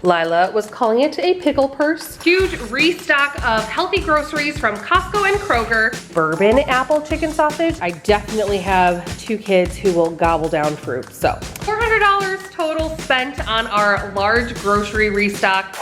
Lila was calling it a pickle purse. Huge restock of healthy groceries from Costco and Kroger. Bourbon apple chicken sausage. I definitely have 2 kids who will gobble down fruit, so. $400 total spent on our large grocery restock.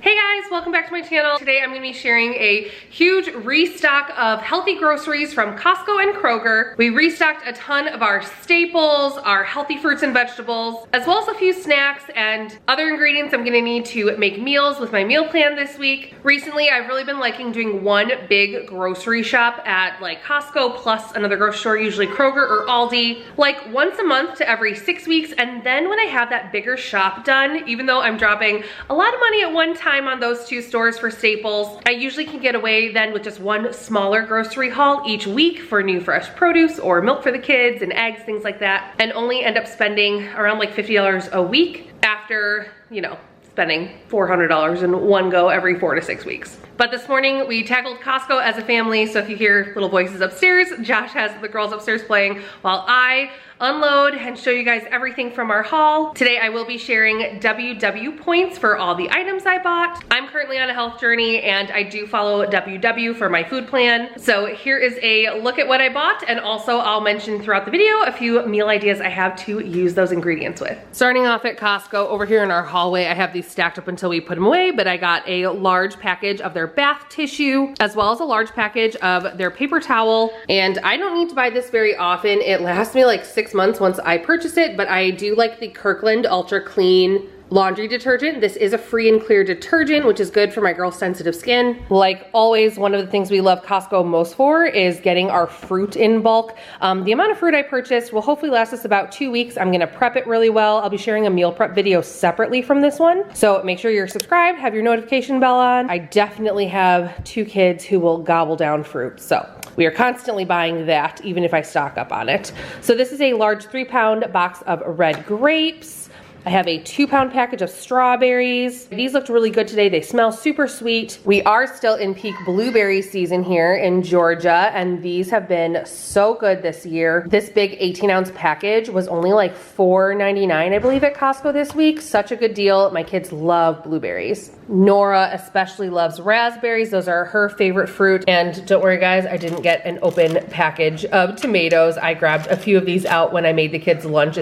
Hey guys, welcome back to my channel. Today I'm gonna be sharing a huge restock of healthy groceries from Costco and Kroger. We restocked a ton of our staples, our healthy fruits and vegetables, as well as a few snacks and other ingredients I'm gonna need to make meals with my meal plan this week. Recently, I've really been liking doing one big grocery shop at like Costco plus another grocery store, usually Kroger or Aldi, like once a month to every 6 weeks. And then when I have that bigger shop done, even though I'm dropping a lot of money at one time on those 2 stores for staples, I usually can get away then with just one smaller grocery haul each week for new fresh produce or milk for the kids and eggs, things like that, and only end up spending around like $50 a week after, you know, spending $400 in one go every 4 to 6 weeks. But this morning we tackled Costco as a family, so if you hear little voices upstairs, Josh has the girls upstairs playing while I unload and show you guys everything from our haul. Today I will be sharing WW points for all the items I bought. I'm currently on a health journey and I do follow WW for my food plan. So here is a look at what I bought, and also I'll mention throughout the video a few meal ideas I have to use those ingredients with. Starting off at Costco, over here in our hallway, I have these stacked up until we put them away, but I got a large package of their bath tissue, as well as a large package of their paper towel. And I don't need to buy this very often. It lasts me like 6 months once I purchase it, but I do like the Kirkland Ultra Clean laundry detergent. This is a free and clear detergent, which is good for my girl's sensitive skin. Like always, one of the things we love Costco most for is getting our fruit in bulk. The amount of fruit I purchased will hopefully last us about 2 weeks. I'm gonna prep it really well. I'll be sharing a meal prep video separately from this one. So make sure you're subscribed, have your notification bell on. I definitely have 2 kids who will gobble down fruit, so we are constantly buying that, even if I stock up on it. So this is a large 3-pound box of red grapes. I have a 2-pound package of strawberries. These looked really good today. They smell super sweet. We are still in peak blueberry season here in Georgia, and these have been so good this year. This big 18-ounce package was only like $4.99, I believe, at Costco this week. Such a good deal. My kids love blueberries. Nora especially loves raspberries. Those are her favorite fruit. And don't worry guys, I didn't get an open package of tomatoes. I grabbed a few of these out when I made the kids lunch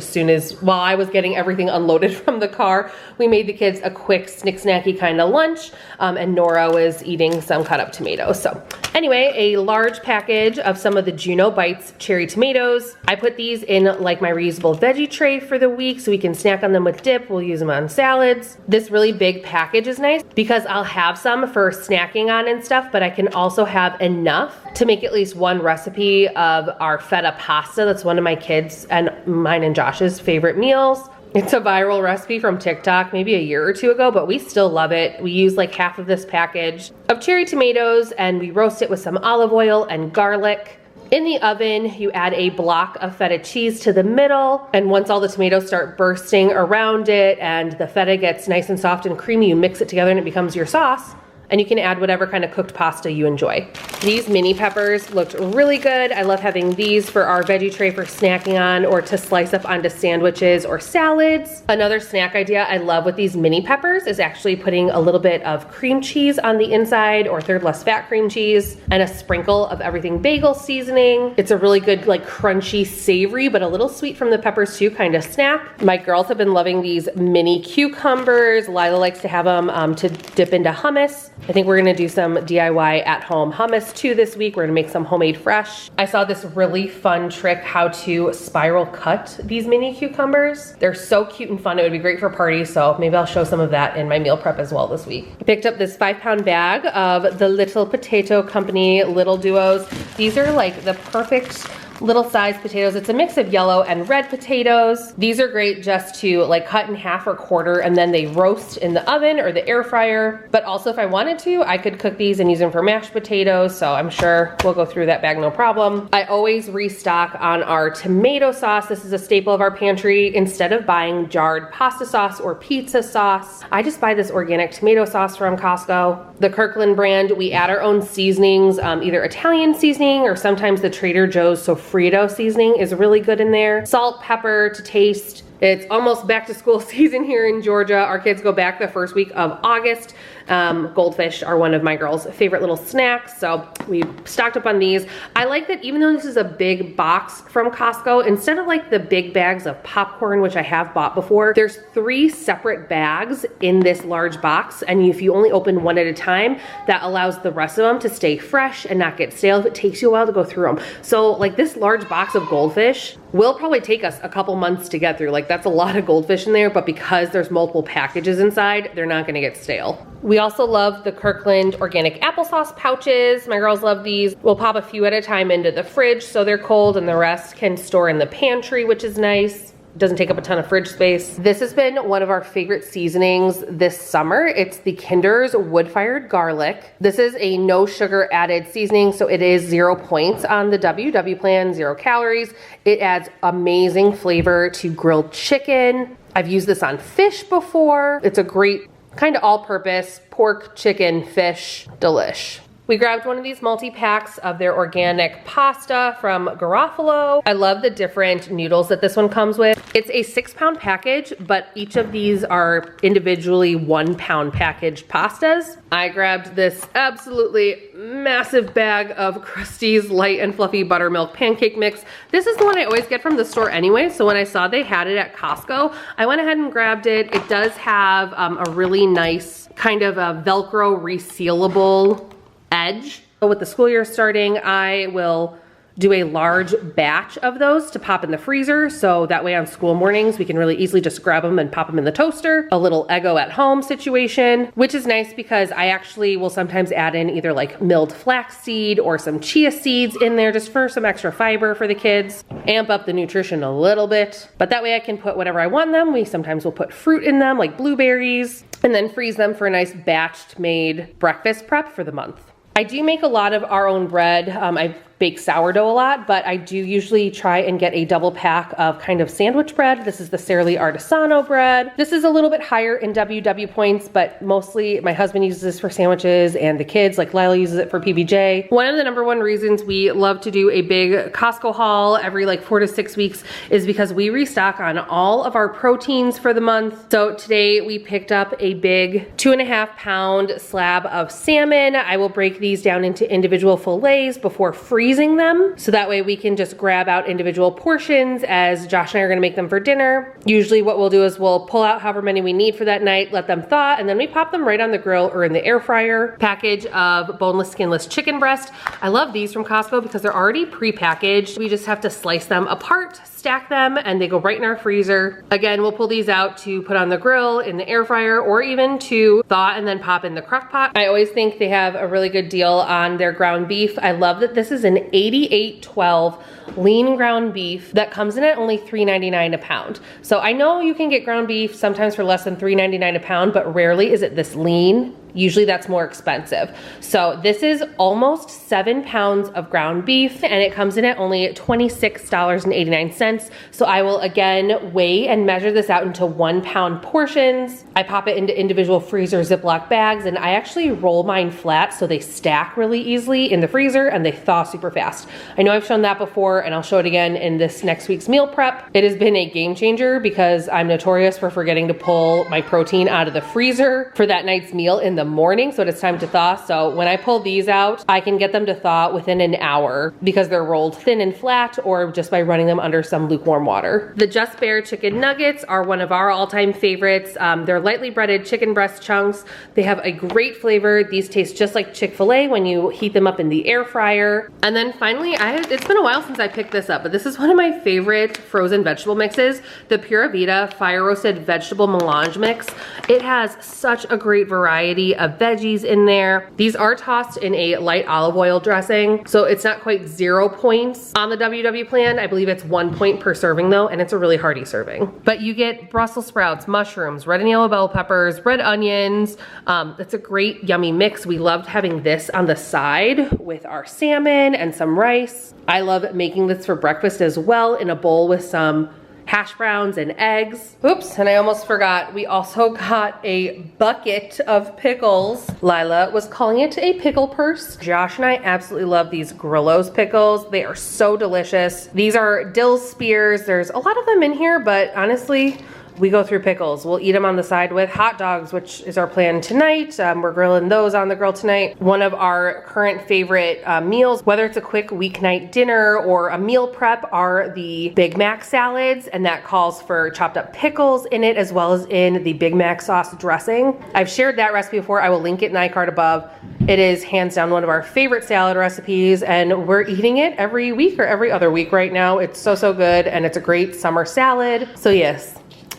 while I was getting everything unloaded from the car. We made the kids a quick snacky kind of lunch, and Nora was eating some cut up tomatoes. So anyway, a large package of some of the Juno Bites cherry tomatoes. I put these in like my reusable veggie tray for the week so we can snack on them with dip. We'll use them on salads. This really big package is nice because I'll have some for snacking on and stuff, but I can also have enough to make at least one recipe of our feta pasta. That's one of my kids and mine and Josh's favorite meals. It's a viral recipe from TikTok maybe a year or 2 ago, but we still love it. We use like half of this package of cherry tomatoes and we roast it with some olive oil and garlic. In the oven, you add a block of feta cheese to the middle, and once all the tomatoes start bursting around it and the feta gets nice and soft and creamy, you mix it together and it becomes your sauce. And you can add whatever kind of cooked pasta you enjoy. These mini peppers looked really good. I love having these for our veggie tray for snacking on or to slice up onto sandwiches or salads. Another snack idea I love with these mini peppers is actually putting a little bit of cream cheese on the inside, or third less fat cream cheese, and a sprinkle of everything bagel seasoning. It's a really good like crunchy, savory, but a little sweet from the peppers too kind of snack. My girls have been loving these mini cucumbers. Lila likes to have them to dip into hummus. I think we're gonna do some DIY at-home hummus too this week. We're gonna make some homemade fresh. I saw this really fun trick how to spiral cut these mini cucumbers. They're so cute and fun. It would be great for parties, so maybe I'll show some of that in my meal prep as well this week. I picked up this 5-pound bag of the Little Potato Company Little Duos. These are like the perfect little sized potatoes. It's a mix of yellow and red potatoes. These are great just to like cut in half or quarter and then they roast in the oven or the air fryer. But also if I wanted to, I could cook these and use them for mashed potatoes. So I'm sure we'll go through that bag no problem. I always restock on our tomato sauce. This is a staple of our pantry. Instead of buying jarred pasta sauce or pizza sauce, I just buy this organic tomato sauce from Costco. The Kirkland brand, we add our own seasonings, either Italian seasoning or sometimes the Trader Joe's, so Alfredo seasoning is really good in there. Salt, pepper to taste. It's almost back to school season here in Georgia. Our kids go back the first week of August. Goldfish are one of my girls' favorite little snacks, so we stocked up on these. I like that even though this is a big box from Costco, instead of like the big bags of popcorn, which I have bought before, there's 3 separate bags in this large box, and if you only open one at a time, that allows the rest of them to stay fresh and not get stale if it takes you a while to go through them. So like this large box of goldfish will probably take us a couple months to get through. Like that's a lot of goldfish in there, but because there's multiple packages inside, they're not gonna get stale. We also love the Kirkland organic applesauce pouches. My girls love these. We'll pop a few at a time into the fridge so they're cold, and the rest can store in the pantry, which is nice. Doesn't take up a ton of fridge space. This has been one of our favorite seasonings this summer. It's the Kinder's wood-fired garlic. This is a no sugar added seasoning, so it is 0 points on the WW plan, 0 calories. It adds amazing flavor to grilled chicken. I've used this on fish before. It's a great kind of all-purpose pork, chicken, fish, delish. We grabbed one of these multi-packs of their organic pasta from Garofalo. I love the different noodles that this one comes with. It's a 6-pound package, but each of these are individually 1-pound packaged pastas. I grabbed this absolutely massive bag of Krusteaz light and fluffy buttermilk pancake mix. This is the one I always get from the store anyway, so when I saw they had it at Costco, I went ahead and grabbed it. It does have a really nice kind of a Velcro resealable edge. So with the school year starting, I will do a large batch of those to pop in the freezer, so that way on school mornings we can really easily just grab them and pop them in the toaster. A little Eggo at home situation, which is nice because I actually will sometimes add in either like milled flaxseed or some chia seeds in there just for some extra fiber for the kids. Amp up the nutrition a little bit, but that way I can put whatever I want in them. We sometimes will put fruit in them like blueberries and then freeze them for a nice batched made breakfast prep for the month. I do make a lot of our own bread. I bake sourdough a lot, but I do usually try and get a double pack of kind of sandwich bread. This is the Sara Lee Artisano bread. This is a little bit higher in WW points, but mostly my husband uses this for sandwiches and the kids, like Lila uses it for PBJ. One of the #1 reasons we love to do a big Costco haul every like 4 to 6 weeks is because we restock on all of our proteins for the month. So today we picked up a big 2.5-pound slab of salmon. I will break these down into individual fillets before freezing them, so that way we can just grab out individual portions as Josh and I are gonna make them for dinner. Usually what we'll do is we'll pull out however many we need for that night, let them thaw, and then we pop them right on the grill or in the air fryer. Package of boneless, skinless chicken breast. I love these from Costco because they're already pre-packaged. We just have to slice them apart, stack them, and they go right in our freezer. Again, we'll pull these out to put on the grill, in the air fryer, or even to thaw and then pop in the crock pot. I always think they have a really good deal on their ground beef. I love that this is an 8812 lean ground beef that comes in at only $3.99 a pound. So I know you can get ground beef sometimes for less than $3.99 a pound, but rarely is it this lean. Usually that's more expensive. So this is almost 7 pounds of ground beef, and it comes in at only $26.89. So I will again weigh and measure this out into 1-pound portions. I pop it into individual freezer Ziploc bags, and I actually roll mine flat so they stack really easily in the freezer and they thaw super fast. I know I've shown that before, and I'll show it again in this next week's meal prep. It has been a game changer because I'm notorious for forgetting to pull my protein out of the freezer for that night's meal in the morning, so it's time to thaw. So when I pull these out, I can get them to thaw within an hour because they're rolled thin and flat, or just by running them under some lukewarm water. The Just Bare chicken nuggets are one of our all-time favorites. They're lightly breaded chicken breast chunks. They have a great flavor. These taste just like Chick-fil-A when you heat them up in the air fryer. And then finally, it's been a while since I picked this up, but this is one of my favorite frozen vegetable mixes, the Pura Vida Fire Roasted Vegetable Melange Mix. It has such a great variety of veggies in there. These are tossed in a light olive oil dressing, so it's not quite 0 points on the WW plan. I believe it's 1 point per serving though, and it's a really hearty serving. But you get Brussels sprouts, mushrooms, red and yellow bell peppers, red onions. It's a great yummy mix. We loved having this on the side with our salmon and some rice. I love making this for breakfast as well in a bowl with some hash browns and eggs. Oops, and I almost forgot, we also got a bucket of pickles. Lila was calling it a pickle purse. Josh and I absolutely love these Grillo's pickles. They are so delicious. These are dill spears. There's a lot of them in here, but honestly, we go through pickles. We'll eat them on the side with hot dogs, which is our plan tonight. We're grilling those on the grill tonight. One of our current favorite meals, whether it's a quick weeknight dinner or a meal prep, are the Big Mac salads, and that calls for chopped up pickles in it as well as in the Big Mac sauce dressing. I've shared that recipe before. I will link it in the iCard above. It is hands down one of our favorite salad recipes, and we're eating it every week or every other week right now. It's so, so good, and it's a great summer salad. So yes,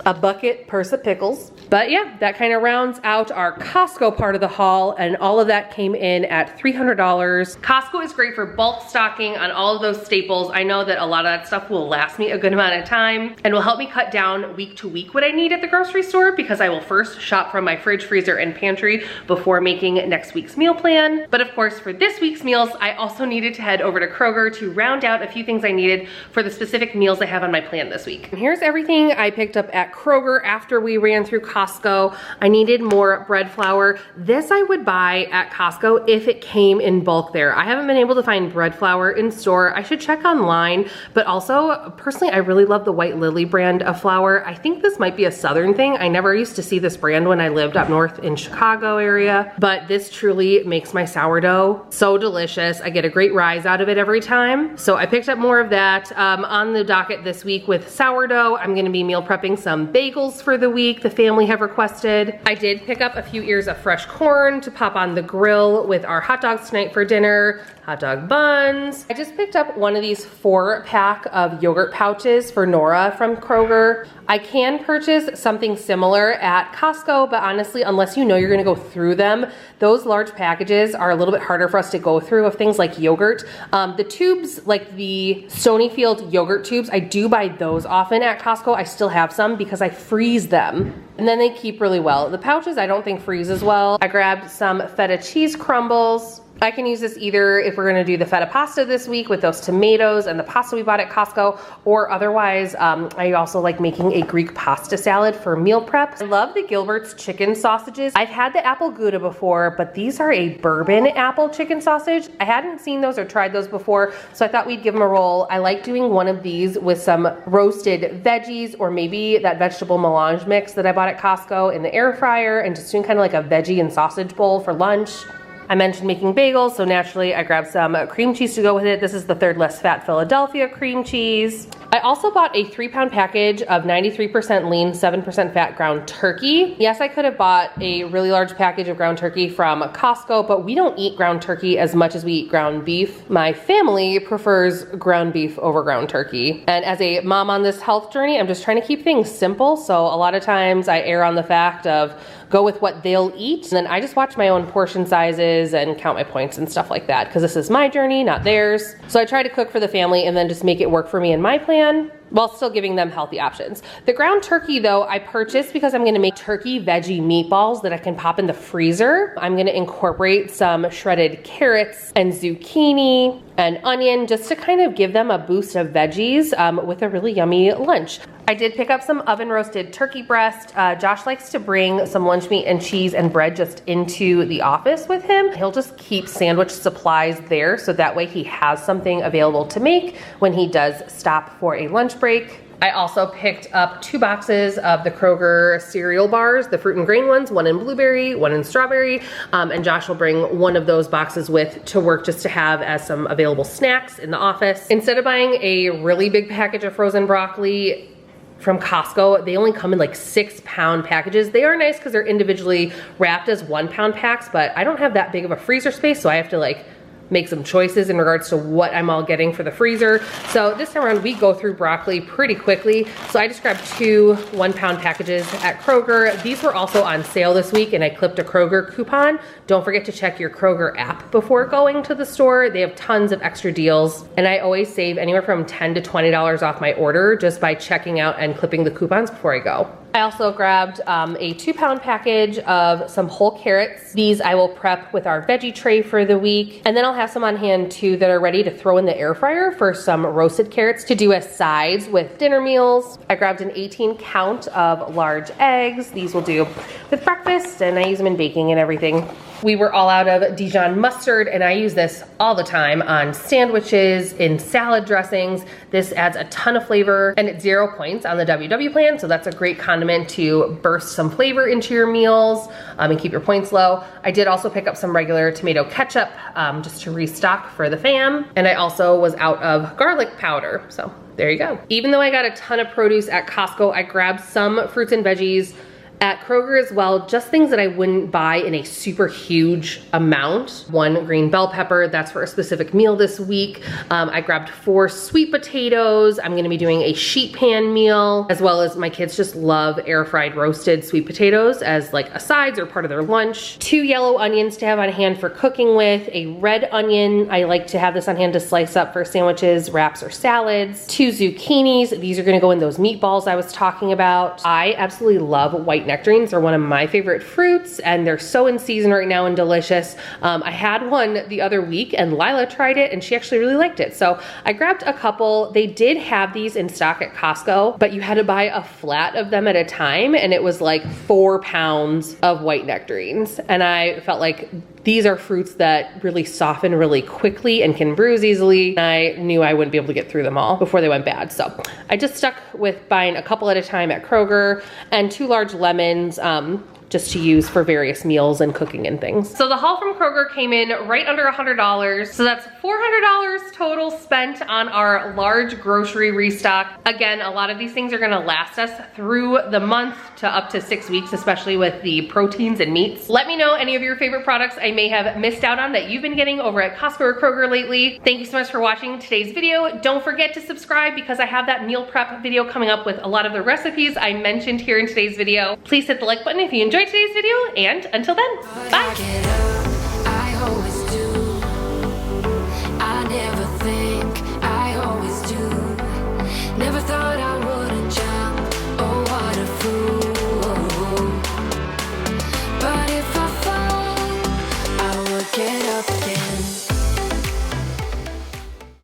a bucket purse of pickles. But yeah, that kind of rounds out our Costco part of the haul, and all of that came in at $300. Costco is great for bulk stocking on all of those staples. I know that a lot of that stuff will last me a good amount of time and will help me cut down week to week what I need at the grocery store, because I will first shop from my fridge, freezer, and pantry before making next week's meal plan. But of course, for this week's meals, I also needed to head over to Kroger to round out a few things I needed for the specific meals I have on my plan this week. And here's everything I picked up at Kroger after we ran through Costco. I needed more bread flour. This I would buy at Costco if it came in bulk there. I haven't been able to find bread flour in store. I should check online, but also personally, I really love the White Lily brand of flour. I think this might be a Southern thing. I never used to see this brand when I lived up north in Chicago area, but this truly makes my sourdough so delicious. I get a great rise out of it every time. So I picked up more of that. On the docket this week with sourdough, I'm gonna be meal prepping some bagels for the week the family have requested. I did pick up a few ears of fresh corn to pop on the grill with our hot dogs tonight for dinner. Hot dog buns. I just picked up one of these 4-pack of yogurt pouches for Nora from Kroger. I can purchase something similar at Costco, but honestly, unless you know you're gonna go through them, those large packages are a little bit harder for us to go through of things like yogurt. The tubes, like the Stonyfield yogurt tubes, I do buy those often at Costco. I still have some because I freeze them, and then they keep really well. The pouches I don't think freeze as well. I grabbed some feta cheese crumbles. I can use this either if we're gonna do the feta pasta this week with those tomatoes and the pasta we bought at Costco, or otherwise, I also like making a Greek pasta salad for meal prep. I love the Gilbert's chicken sausages. I've had the apple Gouda before, but these are a bourbon apple chicken sausage. I hadn't seen those or tried those before, so I thought we'd give them a roll. I like doing one of these with some roasted veggies, or maybe that vegetable melange mix that I bought at Costco in the air fryer, and just doing kind of like a veggie and sausage bowl for lunch. I mentioned making bagels, so naturally I grabbed some cream cheese to go with it. This is the 3rd less fat Philadelphia cream cheese. I also bought a 3-pound package of 93% lean, 7% fat ground turkey. Yes, I could have bought a really large package of ground turkey from Costco, but we don't eat ground turkey as much as we eat ground beef. My family prefers ground beef over ground turkey. And as a mom on this health journey, I'm just trying to keep things simple. So a lot of times I err on the fact of go with what they'll eat. And then I just watch my own portion sizes and count my points and stuff like that, because this is my journey, not theirs. So I try to cook for the family and then just make it work for me and my plan, while still giving them healthy options. The ground turkey though, I purchased because I'm gonna make turkey veggie meatballs that I can pop in the freezer. I'm gonna incorporate some shredded carrots and zucchini and onion just to kind of give them a boost of veggies with a really yummy lunch. I did pick up some oven roasted turkey breast. Josh likes to bring some lunch meat and cheese and bread just into the office with him. He'll just keep sandwich supplies there, so that way he has something available to make when he does stop for a lunch break. I also picked up 2 boxes of the Kroger cereal bars, the fruit and grain ones, one in blueberry, one in strawberry, and Josh will bring one of those boxes with to work just to have as some available snacks in the office. Instead of buying a really big package of frozen broccoli from Costco, they only come in like 6-pound packages. They are nice because they're individually wrapped as 1-pound packs, but I don't have that big of a freezer space, so I have to like make some choices in regards to what I'm all getting for the freezer. So this time around, we go through broccoli pretty quickly. So I just grabbed 2 1-pound packages at Kroger. These were also on sale this week, and I clipped a Kroger coupon. Don't forget to check your Kroger app before going to the store. They have tons of extra deals, and I always save anywhere from $10 to $20 off my order just by checking out and clipping the coupons before I go. I also grabbed a 2-pound package of some whole carrots. These I will prep with our veggie tray for the week. And then I'll have some on hand too that are ready to throw in the air fryer for some roasted carrots to do as sides with dinner meals. I grabbed an 18 count of large eggs. These will do with breakfast, and I use them in baking and everything. We were all out of Dijon mustard, and I use this all the time on sandwiches, in salad dressings. This adds a ton of flavor, and it's 0 points on the WW plan, so that's a great condiment to burst some flavor into your meals and keep your points low. I did also pick up some regular tomato ketchup just to restock for the fam, and I also was out of garlic powder, so there you go. Even though I got a ton of produce at Costco, I grabbed some fruits and veggies at Kroger as well, just things that I wouldn't buy in a super huge amount. 1 green bell pepper, that's for a specific meal this week. I grabbed 4 sweet potatoes. I'm gonna be doing a sheet pan meal, as well as my kids just love air fried roasted sweet potatoes as like a sides or part of their lunch. 2 yellow onions to have on hand for cooking with, a red onion. I like to have this on hand to slice up for sandwiches, wraps, or salads. 2 zucchinis. These are gonna go in those meatballs I was talking about. I absolutely love white nectarines. Are one of my favorite fruits, and they're so in season right now and delicious. I had one the other week and Lila tried it and she actually really liked it. So I grabbed a couple. They did have these in stock at Costco, but you had to buy a flat of them at a time, and it was like 4 pounds of white nectarines. And I felt like these are fruits that really soften really quickly and can bruise easily. And I knew I wouldn't be able to get through them all before they went bad. So I just stuck with buying a couple at a time at Kroger, and 2 large lemons just to use for various meals and cooking and things. So the haul from Kroger came in right under $100. So that's $400 total spent on our large grocery restock. Again, a lot of these things are gonna last us through the month to up to 6 weeks, especially with the proteins and meats. Let me know any of your favorite products I may have missed out on that you've been getting over at Costco or Kroger lately. Thank you so much for watching today's video. Don't forget to subscribe because I have that meal prep video coming up with a lot of the recipes I mentioned here in today's video. Please hit the like button if you enjoyed today's video, and until then, bye.